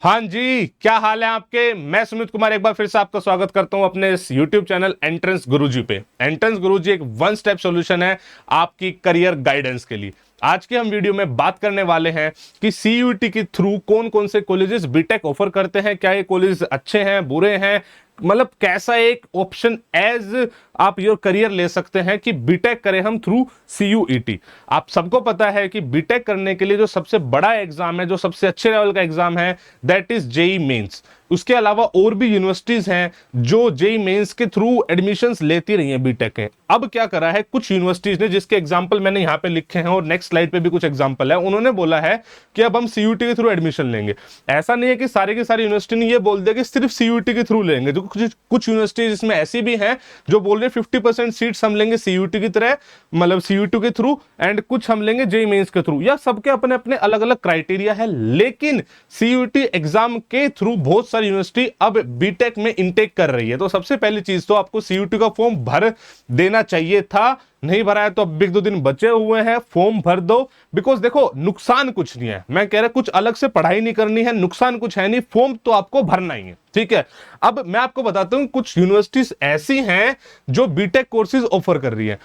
हाँ जी, क्या हाल है आपके। मैं सुमित कुमार एक बार फिर से आपका स्वागत करता हूं अपने इस YouTube चैनल एंट्रेंस गुरुजी पे। एंट्रेंस गुरुजी एक वन स्टेप सॉल्यूशन है आपकी करियर गाइडेंस के लिए। आज के हम वीडियो में बात करने वाले हैं कि CUET के थ्रू कौन कौन से कॉलेजेस बीटेक ऑफर करते हैं, क्या ये कॉलेज अच्छे हैं बुरे हैं, मतलब कैसा एक ऑप्शन एज आप योर करियर ले सकते हैं कि बीटेक करें हम थ्रू CUET। आप सबको पता है कि बीटेक करने के लिए जो सबसे बड़ा एग्जाम है, जो सबसे अच्छे लेवल का एग्जाम है, दैट इज जेई मेंस। उसके अलावा और भी यूनिवर्सिटीज हैं जो जेई मेंस के थ्रू एडमिशंस लेती रही हैं बीटेक के। अब क्या करा है कुछ यूनिवर्सिटीज ने, जिसके एग्जांपल मैंने यहां पे लिखे हैं और नेक्स्ट स्लाइड पे भी कुछ एग्जांपल है, उन्होंने बोला है कि अब हम CUET के थ्रू एडमिशन लेंगे। ऐसा नहीं है कि सारे की सारी यूनिवर्सिटी ने ये बोल दिया कि सिर्फ CUET के थ्रू लेंगे। जो कुछ यूनिवर्सिटीज इसमें ऐसी भी हैं जो बोल रहे 50% सीट्स हम लेंगे CUET की तरह, मतलब CUET के थ्रू, एंड कुछ हम लेंगे जेई मेंस के थ्रू। या सबके अपने अपने अलग अलग क्राइटेरिया है, लेकिन CUET एग्जाम के थ्रू बहुत सारी यूनिवर्सिटी अब बीटेक में इनटेक कर रही है। तो सबसे पहली चीज तो आपको CUET का फॉर्म भर देना चाहिए था। नहीं भरा है तो अब 1-2 दिन बचे हुए हैं, फॉर्म भर दो। बिकॉज देखो, नुकसान कुछ नहीं है, मैं कह रहा कुछ अलग से पढ़ाई नहीं करनी है, नुकसान कुछ है नहीं, फॉर्म तो आपको भरना ही है, ठीक है। अब मैं आपको बताता हूं कुछ यूनिवर्सिटीज ऐसी हैं जो बीटेक कोर्सेज ऑफर कर रही है।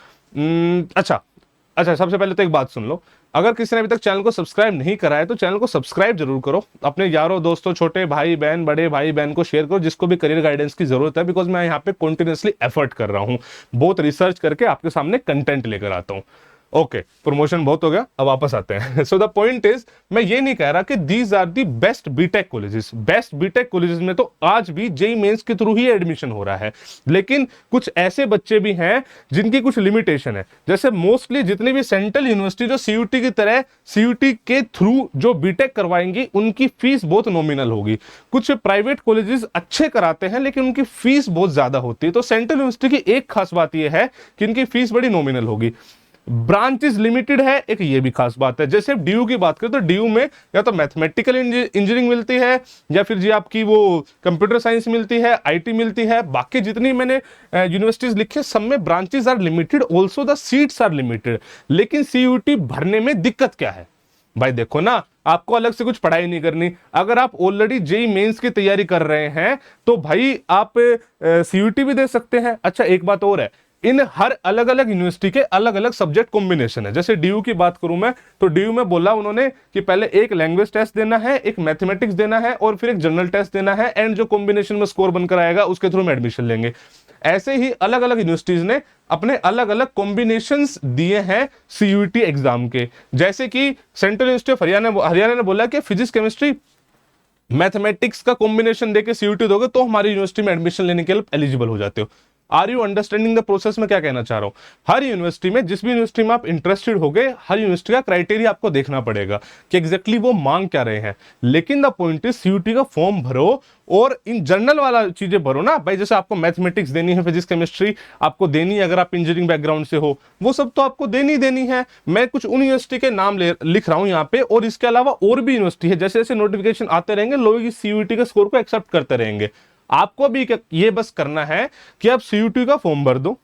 अच्छा अच्छा, सबसे पहले तो एक बात सुन लो। अगर किसी ने अभी तक चैनल को सब्सक्राइब नहीं करा है तो चैनल को सब्सक्राइब जरूर करो। अपने यारों दोस्तों, छोटे भाई बहन, बड़े भाई बहन को शेयर करो जिसको भी करियर गाइडेंस की जरूरत है। बिकॉज मैं यहाँ पे कंटिन्यूअसली एफर्ट कर रहा हूँ, बहुत रिसर्च करके आपके सामने कंटेंट लेकर आता हूँ। ओके, प्रमोशन बहुत हो गया, अब वापस आते हैं। सो द पॉइंट इज, मैं ये नहीं कह रहा कि these are the best BTech colleges. Best BTech colleges में तो आज भी जेई मेंस के थ्रू ही एडमिशन हो रहा है, लेकिन कुछ ऐसे बच्चे भी हैं जिनकी कुछ लिमिटेशन है। जैसे मोस्टली जितनी भी सेंट्रल यूनिवर्सिटी जो CUET की तरह CUET के थ्रू जो बीटेक करवाएंगी, उनकी फीस बहुत नॉमिनल होगी। कुछ प्राइवेट कॉलेजेस अच्छे कराते हैं लेकिन उनकी फीस बहुत ज्यादा होती है। तो सेंट्रल यूनिवर्सिटी की एक खास बात यह है कि इनकी फीस बड़ी नॉमिनल होगी, ब्रांचेस लिमिटेड है, एक ये भी खास बात है। जैसे DU की बात करें तो DU में या तो मैथमेटिकल इंजीनियरिंग मिलती है, या फिर जी आपकी वो कंप्यूटर साइंस मिलती है, IT मिलती है। बाकी जितनी मैंने यूनिवर्सिटीज लिखी सब में branches are limited, also the seats are limited. लेकिन CUET भरने में दिक्कत क्या है भाई? देखो ना, आपको अलग से कुछ पढ़ाई नहीं करनी। अगर आप ऑलरेडी जेई मेंस की तैयारी कर रहे हैं तो भाई आप CUET भी दे सकते हैं। अच्छा, एक बात और है, इन हर अलग अलग यूनिवर्सिटी के अलग अलग सब्जेक्ट कॉम्बिनेशन है। जैसे DU की बात करूं मैं, तो DU में बोला उन्होंने कि पहले एक लैंग्वेज टेस्ट देना है, एक मैथमेटिक्स देना है और फिर एक जनरल टेस्ट देना है, एंड जो कॉम्बिनेशन में स्कोर बनकर आएगा उसके थ्रू में एडमिशन लेंगे। ऐसे ही अलग अलग यूनिवर्सिटीज ने अपने अलग अलग कॉम्बिनेशंस दिए हैं CUET एग्जाम के। जैसे कि सेंट्रल यूनिवर्सिटी ऑफ हरियाणा ने बोला कि फिजिक्स केमिस्ट्री मैथमेटिक्स का कॉम्बिनेशन देके CUET दोगे तो हमारी यूनिवर्सिटी में एडमिशन लेने के लिए एलिजिबल हो जाते हो। Are you understanding the process? में क्या कहना चाह रहा हूं, हर यूनिवर्सिटी में, जिस भी यूनिवर्सिटी में आप इंटरेस्टेड हो गए, हर यूनिवर्सिटी का क्राइटेरिया आपको देखना पड़ेगा कि एग्जैक्टली वो मांग क्या रहे हैं। लेकिन द पॉइंट इज, CUET का फॉर्म भरो और इन जनरल वाला चीजें भरो ना भाई। जैसे आपको मैथमेटिक्स देनी है, फिजिक्स केमिस्ट्री आपको देनी है, अगर आप इंजीनियरिंग बैकग्राउंड से हो, वो सब तो आपको देनी है। मैं कुछ उन यूनिवर्सिटी के नाम लिख रहा हूं यहाँ पे, और इसके अलावा और भी यूनिवर्सिटी है। जैसे जैसे नोटिफिकेशन आते रहेंगे, लोग इस CUET के स्कोर को एक्सेप्ट करते रहेंगे। आपको भी ये बस करना है कि आप CUET का फॉर्म भर दो,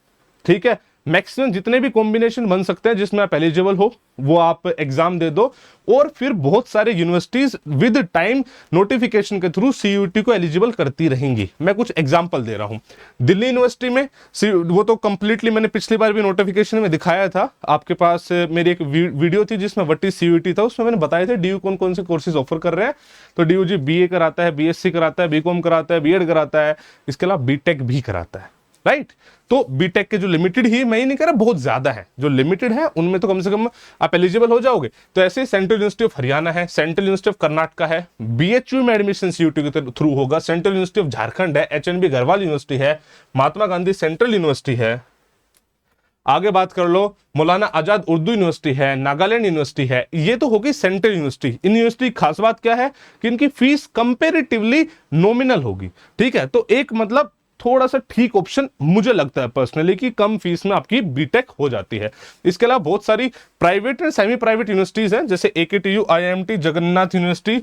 ठीक है। मैक्सिमम जितने भी कॉम्बिनेशन बन सकते हैं जिसमें आप एलिजिबल हो, वो आप एग्जाम दे दो, और फिर बहुत सारे यूनिवर्सिटीज विद टाइम नोटिफिकेशन के थ्रू CUET को एलिजिबल करती रहेंगी। मैं कुछ एग्जांपल दे रहा हूं। दिल्ली यूनिवर्सिटी में वो तो कंप्लीटली मैंने पिछली बार भी नोटिफिकेशन में दिखाया था, आपके पास मेरी एक वीडियो थी जिसमें व्हाट इज CUET था, उसमें मैंने बताया था DU कौन कौन से कोर्सेज ऑफर कर रहे हैं। तो DU जी BA कराता है, BSc कराता है, BCom कराता है, B.Ed कराता है, इसके अलावा BTech भी कराता है, राइट। तो बीटेक के जो लिमिटेड ही, मैं ये नहीं कह रहा बहुत ज्यादा है, जो लिमिटेड है उनमें तो कम से कम आप एलिजिबल हो जाओगे। तो ऐसे सेंट्रल यूनिवर्सिटी ऑफ हरियाणा है, सेंट्रल यूनिवर्सिटी ऑफ कर्नाटका है, BHU में एडमिशन CUET के थ्रू होगा, सेंट्रल यूनिवर्सिटी ऑफ झारखंड है, HNB गढ़वाल यूनिवर्सिटी है, महात्मा गांधी सेंट्रल यूनिवर्सिटी है, आगे बात कर लो मौलाना आजाद उर्दू यूनिवर्सिटी है, नागालैंड यूनिवर्सिटी है। ये तो होगी सेंट्रल यूनिवर्सिटी। इन यूनिवर्सिटी की खास बात क्या है कि इनकी फीस कंपेरेटिवली नॉमिनल होगी, ठीक है। तो एक मतलब थोड़ा सा ठीक ऑप्शन मुझे लगता है पर्सनली कि कम फीस में आपकी बीटेक हो जाती है। इसके अलावा बहुत सारी private and semi private universities हैं, जैसे AKTU, IIMT, Jagannath university,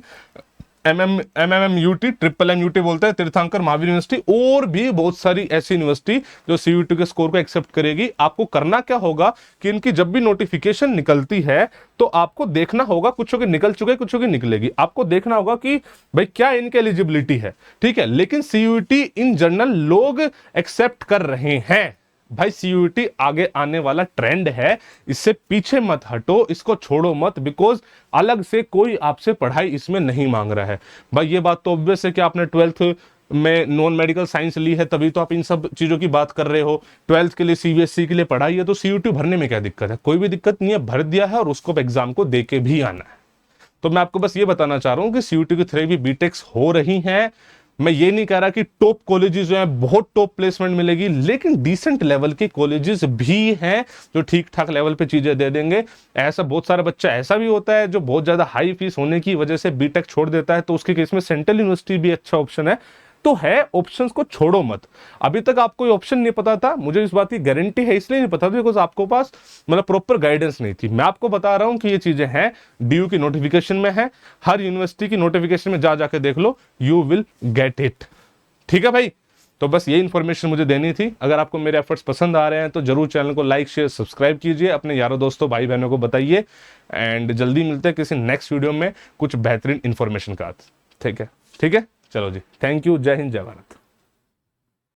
MMMUT, MMMUT बोलते हैं, तीर्थंकर महावीर यूनिवर्सिटी, और भी बहुत सारी ऐसी यूनिवर्सिटी जो CUET के स्कोर को एक्सेप्ट करेगी। आपको करना क्या होगा कि इनकी जब भी नोटिफिकेशन निकलती है तो आपको देखना होगा, कुछ के निकल चुके, कुछ की निकलेगी, आपको देखना होगा कि भाई क्या इनकी एलिजिबिलिटी है, ठीक है। लेकिन CUET इन जनरल लोग एक्सेप्ट कर रहे हैं भाई। CUET आगे आने वाला ट्रेंड है, इससे पीछे मत हटो, इसको छोड़ो मत, बिकॉज अलग से कोई आपसे पढ़ाई इसमें नहीं मांग रहा है भाई। ये बात तो ऑब्वियस है कि आपने 12th में नॉन मेडिकल साइंस ली है, तभी तो आप इन सब चीजों की बात कर रहे हो। 12th के लिए CBSE के लिए पढ़ाई है, तो CUET भरने में क्या दिक्कत है? कोई भी दिक्कत नहीं है, भर दिया है और उसको एग्जाम को दे के भी आना है। तो मैं आपको बस ये बताना चाह रहा हूं कि CUET की 3 भी बीटेक्स हो रही हैं। मैं ये नहीं कह रहा कि टॉप कॉलेजेस जो हैं बहुत टॉप प्लेसमेंट मिलेगी, लेकिन डिसेंट लेवल के कॉलेजेस भी हैं जो ठीक ठाक लेवल पे चीजें दे देंगे। ऐसा बहुत सारा बच्चा ऐसा भी होता है जो बहुत ज्यादा हाई फीस होने की वजह से बीटेक छोड़ देता है, तो उसके केस में सेंट्रल यूनिवर्सिटी भी अच्छा ऑप्शन है। तो है, ऑप्शंस को छोड़ो मत। अभी तक आपको ये ऑप्शन नहीं पता था, मुझे इस बात की गारंटी है, इसलिए नहीं पता था बिकॉज आपको पास मतलब प्रॉपर गाइडेंस नहीं थी। मैं आपको बता रहा हूं कि ये चीजें हैं, DU की नोटिफिकेशन में है, हर यूनिवर्सिटी की नोटिफिकेशन में जा जाके देख लो, यू विल गेट इट। ठीक है भाई, तो बस ये इन्फॉर्मेशन मुझे देनी थी। अगर आपको मेरे एफर्ट्स पसंद आ रहे हैं तो जरूर चैनल को लाइक शेयर सब्सक्राइब कीजिए, अपने यारों दोस्तों भाई बहनों को बताइए, एंड जल्दी मिलते हैं किसी नेक्स्ट वीडियो में कुछ बेहतरीन इन्फॉर्मेशन का। ठीक है, ठीक है, चलो जी, थैंक यू, जय हिंद, जय भारत।